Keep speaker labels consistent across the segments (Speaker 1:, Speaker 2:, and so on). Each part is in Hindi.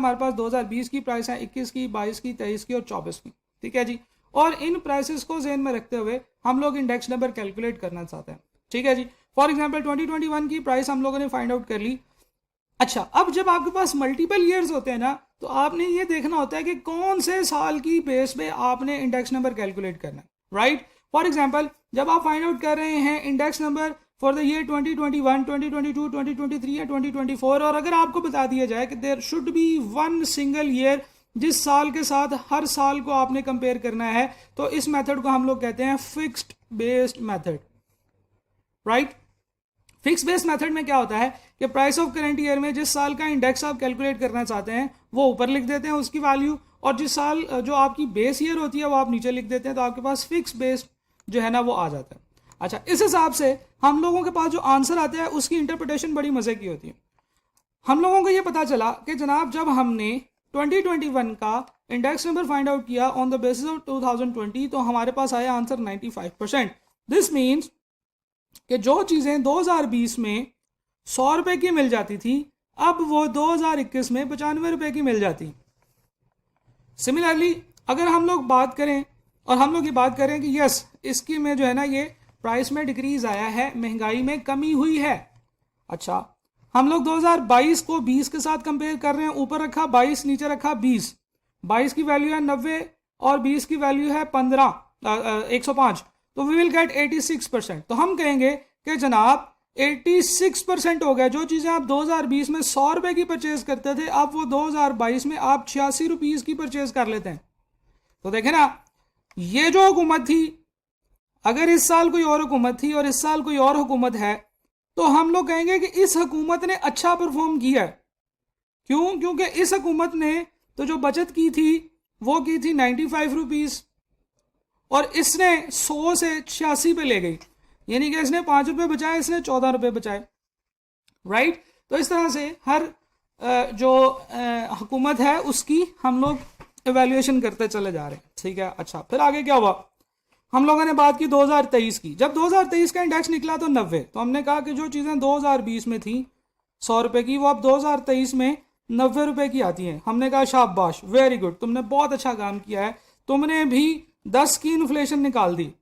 Speaker 1: हमारे पास 2020 की प्राइस है, 21 की, 22 की, 23 की और 24 की, ठीक है जी। और इन प्राइसेस को ज़हन में रखते हुए हम लोग इंडेक्स नंबर कैलकुलेट करना चाहते हैं, ठीक है जी। फॉर एग्जांपल 2021 की प्राइस हम लोगों ने फाइंड आउट कर ली। अच्छा, अब जब आपके पास मल्टीपल ईयर्स होते हैं ना, तो आपने ये देखना होता है कि कौन से साल की बेस पे आपने इंडेक्स नंबर कैलकुलेट करना है, राइट। फॉर एग्जांपल जब आप फाइंड आउट कर रहे हैं index number for the year 2021, 2022, 2023 या 2024, और अगर आपको बता दिया जाए कि there should be one single year जिस साल के साथ हर साल को आपने कंपेयर करना है, तो इस मेथड को हम लोग कहते हैं fixed based method, right. Fix based method में क्या होता है कि प्राइस ऑफ करंट ईयर में जिस साल का इंडेक्स आप कैलकुलेट करना चाहते हैं वो ऊपर लिख देते हैं उसकी वैल्यू, और जिस साल जो आपकी बेस ईयर होती है वो आप नीचे लिख देते हैं, तो आपके पास फिक्स बेस्ड जो है ना वो आ जाता है। अच्छा, इस हिसाब से हम लोगों के पास जो आंसर आता है उसकी इंटरप्रिटेशन बड़ी मजे की होती है। हम लोगों को ये पता चला कि जनाब जब हमने 2021 का इंडेक्स नंबर फाइंड आउट किया ऑन द बेसिस ऑफ 2020, तो हमारे पास आया आंसर 95%। दिस मीन्स कि जो चीज़ें 2020 में 100 रुपए की मिल जाती थी, अब वो 2021 में 95 रुपए की मिल जाती। सिमिलरली अगर हम लोग बात करें और हम लोग ये बात करें कि यस इसकी में जो है ना ये प्राइस में डिक्रीज आया है, महंगाई में कमी हुई है। अच्छा, हम लोग 2022 को 20 के साथ कंपेयर कर रहे हैं, ऊपर रखा 22, नीचे रखा 20। 22 की वैल्यू है 90 और 20 की वैल्यू है 105, तो वी विल गेट 86%। तो हम कहेंगे कि जनाब 86% हो गया। जो चीज़ें आप 2020 में 100 रुपए की परचेज करते थे, अब वो 2022 में आप 86 रुपीज़ की परचेज कर लेते हैं। तो देखें ना, ये जो हुकूमत थी, अगर इस साल कोई और हुकूमत थी और इस साल कोई और हुकूमत है, तो हम लोग कहेंगे कि इस हुकूमत ने अच्छा परफॉर्म किया है। क्यों? क्योंकि इस हुकूमत ने तो जो बचत की थी वो की थी 95 रुपीज़, और इसने 100 से 86 पे ले गई, यानी कि इसने 5 रुपए बचाए, इसने 14 रुपए बचाए, राइट। तो इस तरह से हर जो हुकूमत है उसकी हम लोग एवेल्युएशन करते चले जा रहे हैं, ठीक है। अच्छा, फिर आगे क्या हुआ, हम लोगों ने बात की 2023 की। जब 2023 का इंडेक्स निकला तो 90, तो हमने कहा कि जो चीज़ें 2020 में थी 100 रुपए की, वो अब 2023 में 90 रुपए की आती हैं। हमने कहा शाबाश, वेरी गुड, तुमने बहुत अच्छा काम किया है, तुमने भी 10 की इन्फ्लेशन निकाल दी,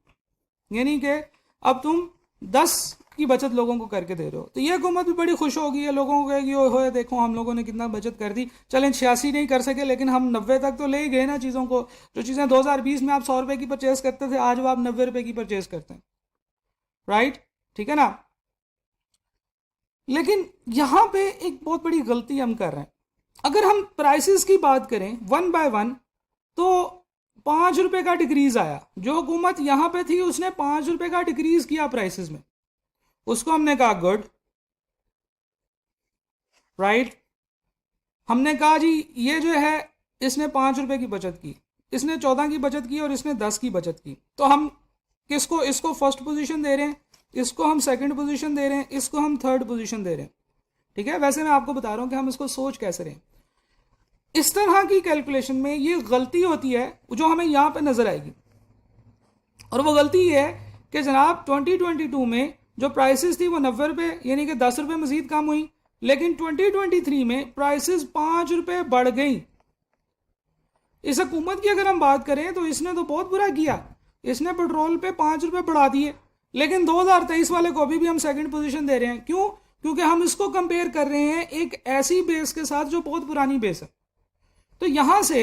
Speaker 1: यानी कि अब तुम 10 की बचत लोगों को करके दे रहे हो। तो ये हुकूमत भी बड़ी खुश हो गई है, लोगों को कहेगी ओए होए देखो हम लोगों ने कितना बचत कर दी। चलें 86 नहीं कर सके, लेकिन हम 90 तक तो ले ही गए ना चीज़ों को। जो चीज़ें 2020 में आप 100 रुपए की परचेज करते थे, आज वो आप 90 रुपए की परचेज करते हैं, राइट, ठीक है ना। लेकिन यहाँ पे एक बहुत बड़ी गलती हम कर रहे हैं। अगर हम प्राइसेस की बात करें वन बाय वन, तो 5 रुपए का डिक्रीज आया। जो हुकूमत यहाँ पे थी उसने 5 रुपए का डिक्रीज किया प्राइसेस में, उसको हमने कहा गुड, राइट। हमने कहा जी ये जो है इसने 5 रुपए की बचत की, इसने 14 की बचत की और इसने 10 की बचत की। तो हम किसको, इसको फर्स्ट पोजीशन दे रहे हैं, इसको हम सेकंड पोजीशन दे रहे हैं, इसको हम थर्ड पोजीशन दे रहे हैं, ठीक है। वैसे मैं आपको बता रहा हूं कि हम इसको सोच कैसे रहे हैं। इस तरह की कैलकुलेशन में ये गलती होती है जो हमें यहां पे नजर आएगी, और वो गलती ये है कि जनाब 2022 में जो प्राइसेस थी वो 90 रुपए, यानी कि 10 रुपए मजीद कम हुई, लेकिन 2023 में प्राइसेस 5 रुपए बढ़ गई। इस हुकूमत की अगर हम बात करें तो इसने तो बहुत बुरा किया, इसने पेट्रोल पे 5 रुपए बढ़ा दिए, लेकिन 2023 वाले को अभी भी हम सेकंड पोजीशन दे रहे हैं। क्यों? क्योंकि हम इसको कंपेयर कर रहे हैं एक ऐसी बेस के साथ जो बहुत पुरानी बेस है। तो यहां से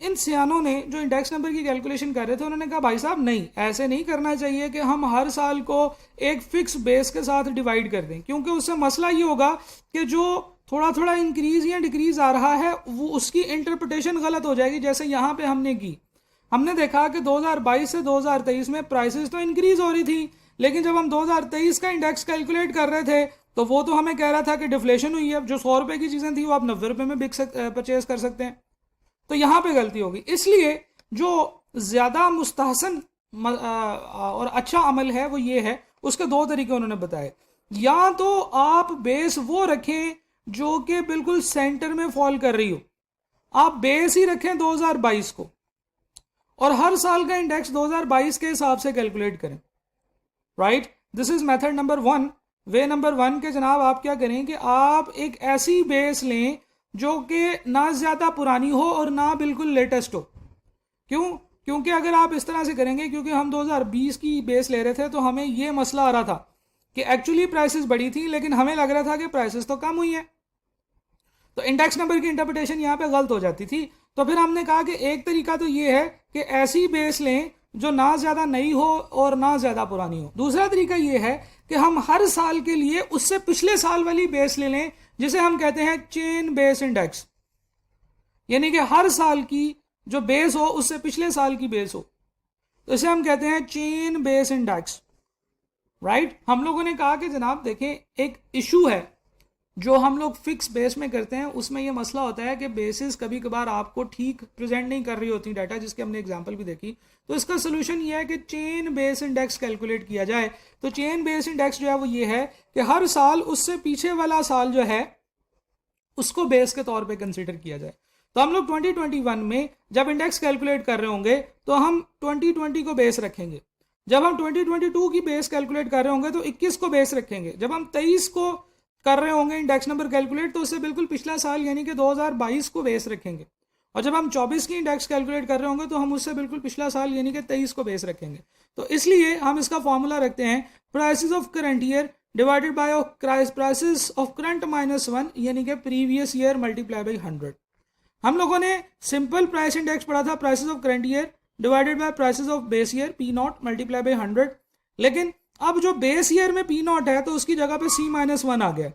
Speaker 1: इन सियानों ने जो इंडेक्स नंबर की कैलकुलेशन कर रहे थे, उन्होंने कहा भाई साहब नहीं, ऐसे नहीं करना चाहिए कि हम हर साल को एक फिक्स बेस के साथ डिवाइड कर दें, क्योंकि उससे मसला ये होगा कि जो थोड़ा थोड़ा इंक्रीज या डिक्रीज आ रहा है वो उसकी इंटरप्रिटेशन गलत हो जाएगी। जैसे यहाँ पे हमने की, हमने देखा कि 2022 से 2023 में प्राइसेस तो इंक्रीज हो रही थी, लेकिन जब हम 2023 का इंडेक्स कैलकुलेट कर रहे थे तो वो तो हमें कह रहा था कि डिफ्लेशन हुई है, जो 100 रुपए की चीज़ें थी वो आप 90 रुपए में परचेज कर सकते हैं। तो यहाँ पे गलती होगी। इसलिए जो ज़्यादा मुस्तहसन और अच्छा अमल है वो ये है, उसके दो तरीके उन्होंने बताए। या तो आप बेस वो रखें जो कि बिल्कुल सेंटर में फॉल कर रही हो, आप बेस ही रखें 2022 को और हर साल का इंडेक्स 2022 के हिसाब से कैलकुलेट करें, right. This is method number 1। Way number 1 के जनाब आप क्या करें कि आप एक ऐसी बेस लें जो कि ना ज़्यादा पुरानी हो और ना बिल्कुल लेटेस्ट हो। क्यों? क्योंकि अगर आप इस तरह से करेंगे, क्योंकि हम 2020 की बेस ले रहे थे, तो हमें ये मसला आ रहा था कि एक्चुअली प्राइसेस बढ़ी थी लेकिन हमें लग रहा था कि प्राइसेस तो कम हुई हैं, तो इंडेक्स नंबर की इंटरप्रिटेशन यहाँ पे गलत हो जाती थी। तो फिर हमने कहा कि एक तरीका तो ये है कि ऐसी बेस लें जो ना ज़्यादा नई हो और ना ज़्यादा पुरानी हो। दूसरा तरीका ये है कि हम हर साल के लिए उससे पिछले साल वाली बेस ले लें, जिसे हम कहते हैं चेन बेस इंडेक्स, यानी कि हर साल की जो बेस हो उससे पिछले साल की बेस हो, तो इसे हम कहते हैं चेन बेस इंडेक्स, राइट। हम लोगों ने कहा कि जनाब देखें, एक इशू है जो हम लोग फिक्स बेस में करते हैं, उसमें यह मसला होता है कि बेसिस कभी कभार आपको ठीक प्रेजेंट नहीं कर रही होती डाटा, जिसके हमने एग्जांपल भी देखी। तो इसका सोल्यूशन ये है कि चेन बेस इंडेक्स कैलकुलेट किया जाए। तो चेन बेस इंडेक्स जो है वो ये है कि हर साल उससे पीछे वाला साल जो है उसको बेस के तौर पे कंसीडर किया जाए। तो हम लोग 2021 में जब इंडेक्स कैलकुलेट कर रहे होंगे तो हम 2020 को बेस रखेंगे। जब हम 2022 की बेस कैलकुलेट कर रहे होंगे तो 21 को बेस रखेंगे। जब हम 23 को कर रहे होंगे इंडेक्स नंबर कैलकुलेट, तो उससे बिल्कुल पिछला साल यानी कि 2022 को बेस रखेंगे। और जब हम 24 की इंडेक्स कैलकुलेट कर रहे होंगे तो हम उससे बिल्कुल पिछला साल यानी कि 23 को बेस रखेंगे। तो इसलिए हम इसका फॉर्मूला रखते हैं prices of current year divided by prices of current -1 यानी कि प्रीवियस ईयर मल्टीप्लाई बाई 100। हम लोगों ने सिंपल प्राइस इंडेक्स पढ़ा था, prices of current year divided by prices of base year P0 multiply by 100। लेकिन अब जो बेस ईयर में P0 है तो उसकी जगह पे C-1 आ गया,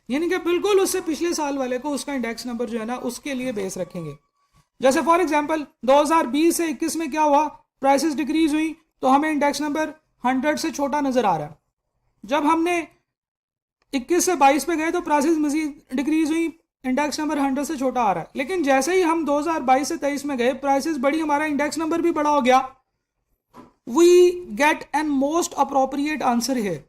Speaker 1: यानी कि बिल्कुल उससे पिछले साल वाले को उसका इंडेक्स नंबर जो है ना उसके लिए बेस रखेंगे। जैसे फॉर एग्जांपल 2020 से 21 में क्या हुआ, प्राइसेस डिक्रीज हुई तो हमें इंडेक्स नंबर 100 से छोटा नजर आ रहा है। जब हमने 21 से 22 पे गए तो प्राइसेस मजीद डिक्रीज हुई, इंडेक्स नंबर 100 से छोटा आ रहा है। लेकिन जैसे ही हम 2022 से 23 में गए, प्राइसेस बढ़ी, हमारा इंडेक्स नंबर भी बड़ा हो गया। We get an most appropriate answer here.